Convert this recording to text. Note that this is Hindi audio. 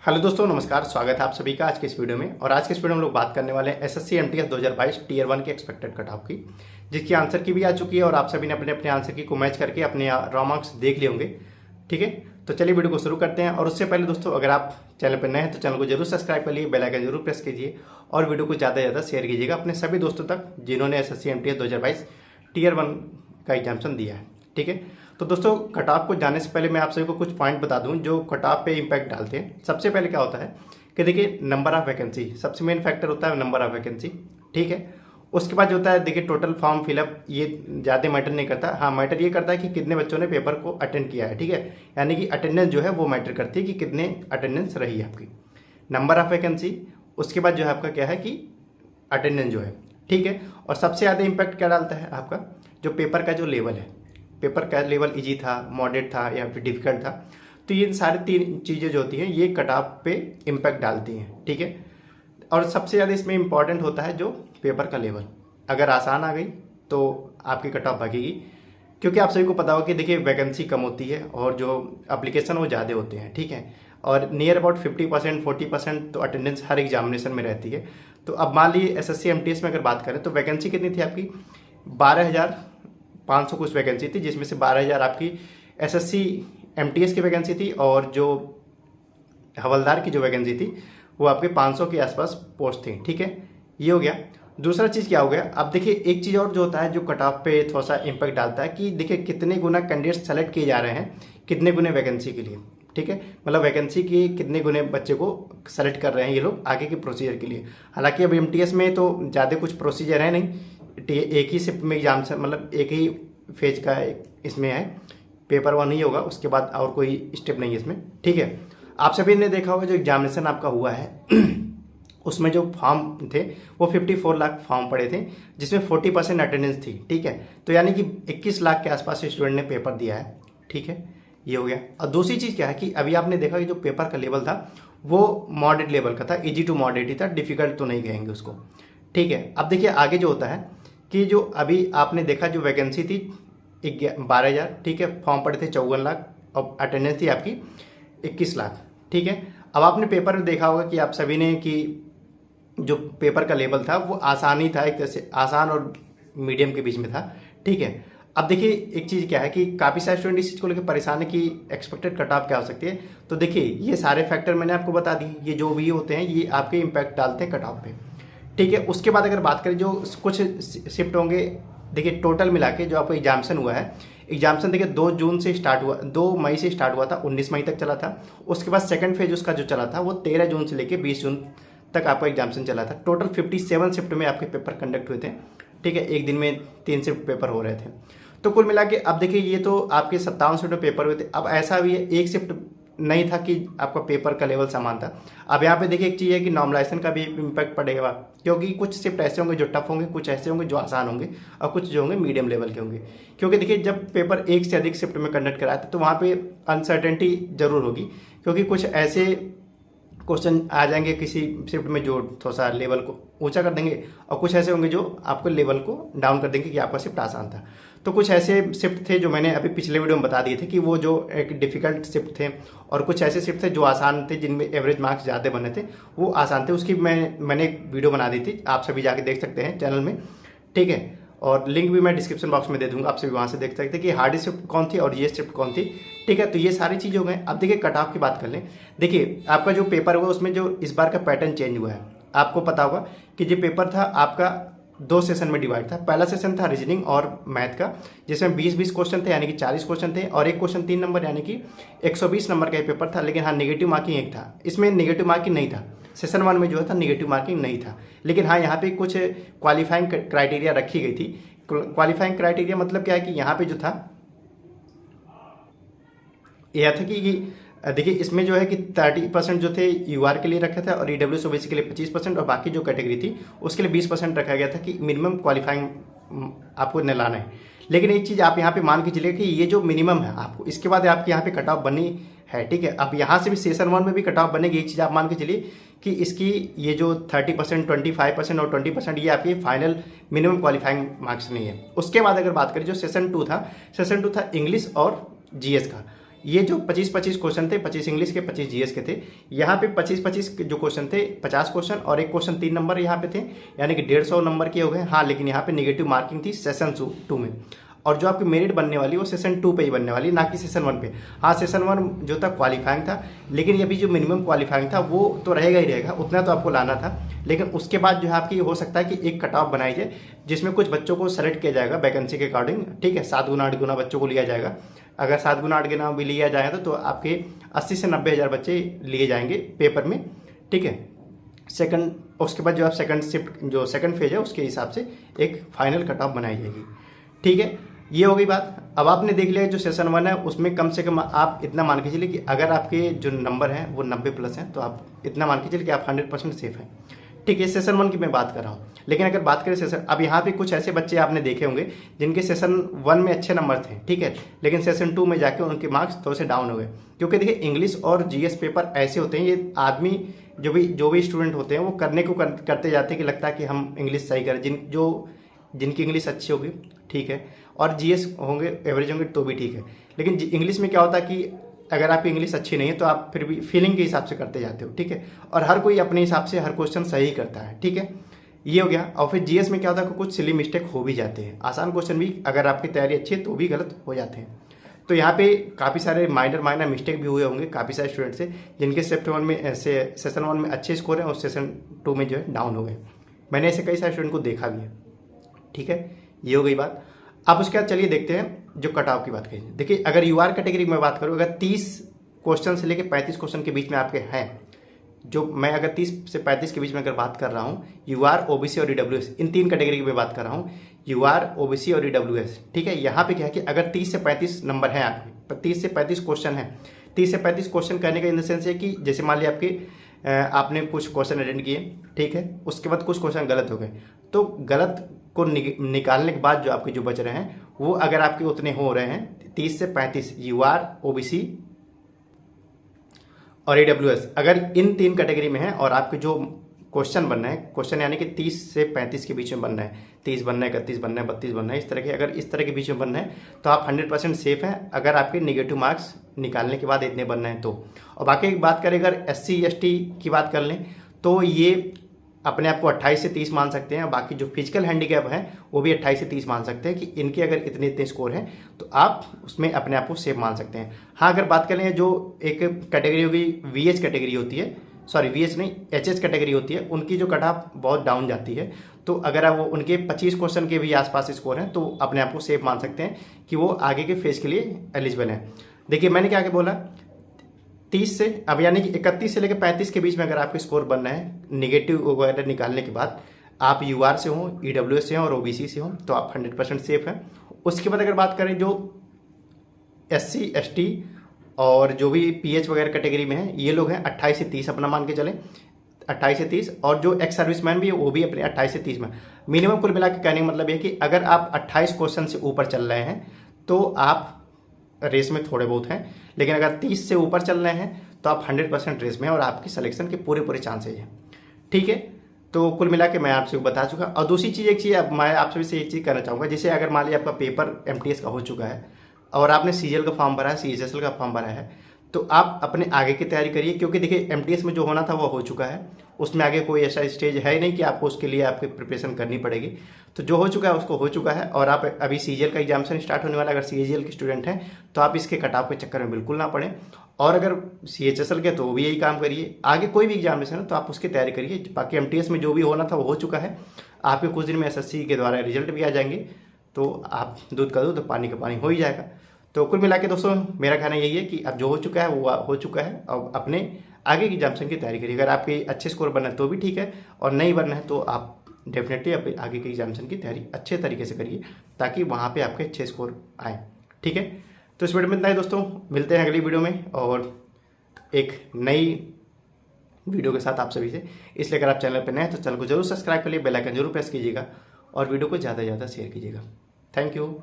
हेलो दोस्तों, नमस्कार। स्वागत है आप सभी का आज के इस वीडियो में। और आज के इस वीडियो में हम लोग बात करने वाले हैं एसएससी एमटीएस 2022 टीयर 1 के एक्सपेक्टेड कट ऑफ की, जिसकी आंसर की भी आ चुकी है और आप सभी ने अपने अपने आंसर की को मैच करके अपने रॉ मार्क्स देख लिए होंगे। ठीक है, तो चलिए वीडियो को शुरू करते हैं। और उससे पहले दोस्तों, अगर आप चैनल पर नए हैं तो चैनल को जरूर सब्सक्राइब कर लिए, बेल आइकन जरूर प्रेस कीजिए और वीडियो को ज़्यादा से ज़्यादा शेयर कीजिएगा अपने सभी दोस्तों तक जिन्होंने एसएससी एमटीएस 2022 टीयर 1 का एग्जामिशन दिया है। ठीक है, तो दोस्तों कट ऑफ को जानने से पहले मैं आप सभी को कुछ पॉइंट बता दूं जो कट ऑफ पे इम्पैक्ट डालते हैं। सबसे पहले क्या होता है कि देखिए, नंबर ऑफ वैकेंसी सबसे मेन फैक्टर होता है, नंबर ऑफ वैकेंसी। ठीक है, उसके बाद जो होता है देखिए टोटल फॉर्म फिलअप, ये ज़्यादा मैटर नहीं करता। हाँ, मैटर ये करता है कि कितने बच्चों ने पेपर को अटेंड किया है। ठीक है, यानी कि अटेंडेंस जो है वो मैटर करती है कि कितने अटेंडेंस रही है आपकी, नंबर ऑफ वैकेंसी। उसके बाद जो है आपका क्या है कि अटेंडेंस जो है। ठीक है, और सबसे ज़्यादा इम्पैक्ट क्या डालता है आपका जो पेपर का जो लेवल है, पेपर का लेवल इजी था, मॉडरेट था या फिर डिफिकल्ट था। तो ये सारी तीन चीज़ें जो होती हैं ये कट ऑफ पे इम्पैक्ट डालती हैं। ठीक है, और सबसे ज़्यादा इसमें इम्पॉर्टेंट होता है जो पेपर का लेवल। अगर आसान आ गई तो आपकी कट ऑफ भागेगी, क्योंकि आप सभी को पता होगा कि देखिए वैकेंसी कम होती है और जो एप्लीकेशन वो ज़्यादा होते हैं। ठीक है, और नियर अबाउट 50% 40% तो अटेंडेंस हर एग्जामिनेशन में रहती है। तो अब मान लीजिए एसएससी एमटीएस में अगर बात करें तो वैकेंसी कितनी थी आपकी, 12,500 कुछ वैकेंसी थी, जिसमें से 12,000 आपकी एसएससी एमटीएस की वैकेंसी थी और जो हवलदार की जो वैकेंसी थी वो आपके 500 के आसपास पोस्ट थी। ठीक है, ये हो गया। दूसरा चीज़ क्या हो गया, अब देखिए एक चीज़ और जो होता है जो कट ऑफ पे थोड़ा सा इम्पैक्ट डालता है कि देखिए कितने गुना कैंडिडेट सेलेक्ट किए जा रहे हैं, कितने गुने वैकेंसी के लिए। ठीक है, मतलब वैकेंसी की कितने गुने बच्चे को सेलेक्ट कर रहे हैं ये लोग आगे के प्रोसीजर के लिए। हालांकि अब एमटीएस में तो ज़्यादा कुछ प्रोसीजर है नहीं, एक ही शिफ्ट में एग्जाम से, मतलब एक ही फेज का इसमें है, पेपर 1 ही होगा, उसके बाद और कोई स्टेप नहीं है इसमें। ठीक है, आप सभी ने देखा होगा जो एग्जामिनेशन आपका हुआ है उसमें जो फॉर्म थे वो 54 लाख फॉर्म पड़े थे, जिसमें 40% अटेंडेंस थी। ठीक है, तो यानी कि 21 लाख के आसपास स्टूडेंट ने पेपर दिया है। ठीक है, ये हो गया। और दूसरी चीज़ क्या है कि अभी आपने देखा कि जो पेपर का लेवल था वो मॉडरेट लेवल का था, इजी टू मॉडरेट ही था, डिफिकल्ट तो नहीं कहेंगे उसको। ठीक है, अब देखिए आगे जो होता है कि जो अभी आपने देखा जो वैकेंसी थी 12,000। ठीक है, फॉर्म पड़े थे 54 लाख और अटेंडेंस थी आपकी 21 लाख। ठीक है, अब आपने पेपर में देखा होगा कि आप सभी ने कि जो पेपर का लेवल था वो आसान ही था, एक तरह से आसान और मीडियम के बीच में था। ठीक है, अब देखिए एक चीज़ क्या है कि काफ़ी सारे स्टूडेंट इस चीज़ को लेकर परेशान है कि एक्सपेक्टेड कट ऑफ क्या हो सकती है। तो देखिए ये सारे फैक्टर मैंने आपको बता दी, ये जो भी होते हैं ये आपके इम्पैक्ट डालते हैं कट ऑफ पे। ठीक है, उसके बाद अगर बात करें जो कुछ शिफ्ट होंगे, देखिए टोटल मिला के जो आपको एग्जामिशन हुआ है, एग्जामिशन देखिए 2 जून से स्टार्ट हुआ, 2 मई से स्टार्ट हुआ था, 19 मई तक चला था। उसके बाद सेकंड फेज उसका जो चला था वो 13 जून से लेके 20 जून तक आपका एग्जामिशन चला था। टोटल 57 शिफ्ट में आपके पेपर कंडक्ट हुए थे। ठीक है, एक दिन में 3 शिफ्ट पेपर हो रहे थे। तो कुल मिला के अब देखिए ये तो आपके 57 शिफ्ट में पेपर हुए थे। अब ऐसा भी है, एक शिफ्ट नहीं था कि आपका पेपर का लेवल समान था। अब यहाँ पे देखिए एक चीज़ है कि नॉर्मलाइजेशन का भी इम्पैक्ट पड़ेगा, क्योंकि कुछ शिफ्ट ऐसे होंगे जो टफ होंगे, कुछ ऐसे होंगे जो आसान होंगे और कुछ जो होंगे मीडियम लेवल के होंगे। क्योंकि देखिए जब पेपर एक से अधिक शिफ्ट में कंडक्ट कराते तो वहाँ पे अनसर्टेनिटी जरूर होगी, क्योंकि कुछ ऐसे क्वेश्चन आ जाएंगे किसी शिफ्ट में जो थोड़ा सा लेवल को ऊंचा कर देंगे और कुछ ऐसे होंगे जो आपको लेवल को डाउन कर देंगे कि आपका शिफ्ट आसान था। तो कुछ ऐसे शिफ्ट थे जो मैंने अभी पिछले वीडियो में बता दिए थे कि वो जो एक डिफिकल्ट शिफ्ट थे, और कुछ ऐसे शिफ्ट थे जो आसान थे जिनमें एवरेज मार्क्स ज़्यादा बने थे, वो आसान थे। उसकी मैंने एक वीडियो बना दी थी, आप सभी जाके देख सकते हैं चैनल में। ठीक है, और लिंक भी मैं डिस्क्रिप्शन बॉक्स में दे दूंगा, आप सभी वहाँ से देख सकते हैं कि हार्ड शिफ्ट कौन थी और ये शिफ्ट कौन थी। ठीक है, तो ये सारी चीज़ हो गए। अब देखिए कट ऑफ की बात कर लें। देखिए आपका जो पेपर हुआ उसमें जो इस बार का पैटर्न चेंज हुआ है, आपको पता होगा कि जो पेपर था आपका 2 सेशन में डिवाइड था। पहला सेशन था रीजनिंग और मैथ का, जिसमें 20-20 क्वेश्चन थे, यानी कि 40 क्वेश्चन थे, और एक क्वेश्चन 3 नंबर यानी कि 120 नंबर का ये पेपर था। लेकिन हाँ, नेगेटिव मार्किंग एक था, इसमें नेगेटिव मार्किंग नहीं था। सेशन 1 में जो था नेगेटिव मार्किंग नहीं था। लेकिन हाँ, यहाँ पे कुछ क्वालिफाइंग क्राइटेरिया रखी गई थी। क्वालिफाइंग क्राइटेरिया मतलब क्या है कि यहाँ पे जो था यह था कि देखिए इसमें जो है कि 30% जो थे यूआर के लिए रखा था और ईडब्ल्यूएस ओबीसी के लिए 25%, और बाकी जो कैटेगरी थी उसके लिए 20% रखा गया था कि मिनिमम क्वालिफाइंग आपको न लाना है। लेकिन एक चीज़ आप यहाँ पे मान के चलिए कि ये जो मिनिमम है आपको, इसके बाद आपके यहाँ पे कट ऑफ बनी है। ठीक है, अब यहाँ से भी सेशन 1 में भी कट ऑफ बनेगी। एक चीज़ आप मान के चलिए कि इसकी ये जो 30%, 25% और 20% ये आपकी फाइनल मिनिमम क्वालिफाइंग मार्क्स नहीं है। उसके बाद अगर बात करें जो सेशन 2 था, सेशन 2 था इंग्लिश और जीएस का। ये जो 25-25 क्वेश्चन थे, 25 इंग्लिश के 25 जीएस के थे, यहाँ पे 25-25 जो क्वेश्चन थे 50 क्वेश्चन और एक क्वेश्चन 3 नंबर यहाँ पे थे, यानी कि 150 नंबर के हो गए। हाँ, लेकिन यहाँ पे नेगेटिव मार्किंग थी सेशन 2 में, और जो आपकी मेरिट बनने वाली वो सेशन 2 पे ही बनने वाली, ना कि सेशन 1 पे। हाँ, सेशन 1 जो था क्वालिफाइंग था, लेकिन अभी जो मिनिमम क्वालिफाइंग था वो तो रहेगा ही रहेगा, उतना तो आपको लाना था। लेकिन उसके बाद जो है आपकी हो सकता है कि एक कट ऑफ बनाई जाए जिसमें कुछ बच्चों को सेलेक्ट किया जाएगा वैकेंसी के अकॉर्डिंग, ठीक है। 7 गुना 8 गुना बच्चों को लिया जाएगा। अगर 7 गुना 8 गुना भी लिया जाएगा तो आपके 80 से 90 हज़ार बच्चे लिए जाएंगे पेपर में, ठीक है। सेकंड, उसके बाद जो आप सेकंड शिफ्ट जो सेकंड फेज है उसके हिसाब से एक फाइनल कट ऑफ बनाई जाएगी, ठीक है। ये हो गई बात। अब आपने देख लिया जो सेशन 1 है उसमें कम से कम आप इतना मान के चलिए कि अगर आपके जो नंबर हैं वो 90+ हैं तो आप इतना मान के चलिए कि आप 100% सेफ हैं, ठीक है। सेशन 1 की मैं बात कर रहा हूँ। लेकिन अगर बात करें सेशन, अब यहाँ पे कुछ ऐसे बच्चे आपने देखे होंगे जिनके सेशन 1 में अच्छे नंबर थे, ठीक है, लेकिन सेशन 2 में जाके उनके मार्क्स थोड़े से डाउन हो गए। क्योंकि देखिए इंग्लिश और जीएस पेपर ऐसे होते हैं, ये आदमी जो भी स्टूडेंट होते हैं वो करने को करते जाते हैं कि लगता है कि हम इंग्लिश सही करें, जिनकी इंग्लिश अच्छी होगी, ठीक है, और जीएस होंगे एवरेज होंगे तो भी ठीक है। लेकिन इंग्लिश में क्या होता है कि अगर आपकी इंग्लिश अच्छी नहीं है तो आप फिर भी फीलिंग के हिसाब से करते जाते हो, ठीक है, और हर कोई अपने हिसाब से हर क्वेश्चन सही करता है, ठीक है। ये हो गया। और फिर जीएस में क्या होता है कि कुछ सिली मिस्टेक हो भी जाते हैं, आसान क्वेश्चन भी अगर आपकी तैयारी अच्छी है तो भी गलत हो जाते हैं। तो यहाँ पे काफ़ी सारे माइनर मिस्टेक भी हुए होंगे काफ़ी सारे स्टूडेंट से, जिनके सेशन 1 में अच्छे स्कोर हैं और सेशन 2 में जो है डाउन हो गए। मैंने ऐसे कई सारे स्टूडेंट को देखा भी है, ठीक है। ये हो गई बात। अब उसके बाद चलिए देखते हैं जो कट ऑफ की बात करें। देखिए अगर यूआर कैटेगरी में बात करूँ, अगर 30 क्वेश्चन से लेकर 35 क्वेश्चन के बीच में आपके हैं, जो मैं अगर 30 से 35 के बीच में अगर बात कर रहा हूँ, यूआर, ओबीसी और ईडब्ल्यूएस, इन 3 कैटेगरी की मैं बात कर रहा हूँ, यूआर, ओबीसी और ईडब्ल्यूएस, ठीक है। यहाँ पे क्या है कि अगर 30 से 35 नंबर हैं आपके, 30 से 35 क्वेश्चन हैं, 30 से 35 क्वेश्चन करने का इन द सेंस है कि जैसे मान लिया आपने कुछ क्वेश्चन अटेंड किए, ठीक है, उसके बाद कुछ क्वेश्चन गलत हो गए, तो गलत को निकालने के बाद जो आपके जो बच रहे हैं वो अगर आपके उतने हो रहे हैं 30 से 35 यूआर, ओबीसी और ईडब्ल्यूएस, अगर इन 3 कैटेगरी में है और आपके जो क्वेश्चन बनना है, क्वेश्चन यानी कि 30 से 35 के बीच में बनना है, 30 बनना है, 31 बनना है, 32 बनना है, इस तरह के, अगर इस तरह के बीच में बनना है तो आप 100% सेफ हैं अगर आपके नेगेटिव मार्क्स निकालने के बाद इतने बनना है तो। और बाकी बात करें अगर SC ST की बात कर लें तो ये अपने आप को 28 से 30 मान सकते हैं। बाकी जो फिजिकल हैंडीकैप हैं वो भी 28 से 30 मान सकते हैं कि इनके अगर इतने इतने स्कोर हैं तो आप उसमें अपने आप को सेफ मान सकते हैं। हाँ, अगर बात करें जो एक कैटेगरी होगी VH कैटेगरी होती है, सॉरी VH नहीं HS कैटेगरी होती है, उनकी जो कट ऑफ बहुत डाउन जाती है, तो अगर आप वो उनके 25 क्वेश्चन के भी आसपास स्कोर हैं तो अपने आप को सेफ मान सकते हैं कि वो आगे के फेज के लिए एलिजिबल हैं। देखिए मैंने क्या बोला, 30 से अब यानी कि 31 से लेकर 35 के बीच में अगर आपके स्कोर बनना है नेगेटिव वगैरह निकालने के बाद, आप यूआर से हो, ईडब्ल्यूएस से हो और ओबीसी से हो तो आप 100% सेफ हैं। उसके बाद अगर बात करें जो SC ST और जो भी PH वगैरह कैटेगरी में है, ये लोग हैं 28 से 30 अपना मान के चलें, 28 से 30, और जो एक्स सर्विसमैन भी है वो भी अपने 28 से 30 में। मिनिमम कुल मिला के कहने का मतलब है कि अगर आप 28 क्वेश्चन से ऊपर चल रहे हैं तो आप रेस में थोड़े बहुत हैं, लेकिन अगर 30 से ऊपर चल रहे हैं तो आप 100% रेस में हैं और आपकी सिलेक्शन के पूरे चांसेज हैं, ठीक है। तो कुल मिला के मैं आपसे बता चुका। और दूसरी चीज़, एक चीज़ अब मैं आपसे भी एक चीज़ कहना चाहूँगा, जैसे अगर मान लिया आपका पेपर MTS का हो चुका है और आपने CGL का फॉर्म भरा है, CHSL का फॉर्म भरा है, तो आप अपने आगे की तैयारी करिए, क्योंकि देखिए MTS में जो होना था वो हो चुका है, उसमें आगे कोई ऐसा स्टेज है ही नहीं कि आपको उसके लिए आपकी प्रिपरेशन करनी पड़ेगी। तो जो हो चुका है उसको हो चुका है, और आप अभी CGL का एग्जामिनेशन स्टार्ट होने वाला है, अगर CGL के स्टूडेंट हैं तो आप इसके कटाव के चक्कर में बिल्कुल ना पड़ें, और अगर CHSL के तो वो भी यही काम करिए। आगे कोई भी एग्जामिनेशन है तो आप उसकी तैयारी करिए। बाकी MTS में जो भी होना था वो हो चुका है, आपके कुछ दिन में SSC के द्वारा रिजल्ट भी आ जाएंगे, तो आप दूध का दूध पानी का पानी हो ही जाएगा। तो कुल मिला के दोस्तों मेरा कहना यही है कि अब जो हो चुका है वो हो चुका है, अब अपने आगे की एग्जामिनेशन की तैयारी करिए। अगर आपके अच्छे स्कोर बनना है तो भी ठीक है, और नहीं बनना है तो आप डेफिनेटली अपने आगे की एग्जामिनेशन की तैयारी अच्छे तरीके से करिए ताकि वहाँ पे आपके अच्छे स्कोर आए, ठीक है। तो इस वीडियो में इतना ही दोस्तों, मिलते हैं अगली वीडियो में और एक नई वीडियो के साथ आप सभी से। इसलिए अगर आप चैनल पर नए हैं तो चैनल को जरूर सब्सक्राइब करिए, बेल आइकन जरूर प्रेस कीजिएगा और वीडियो को ज़्यादा से ज़्यादा शेयर कीजिएगा। Thank you.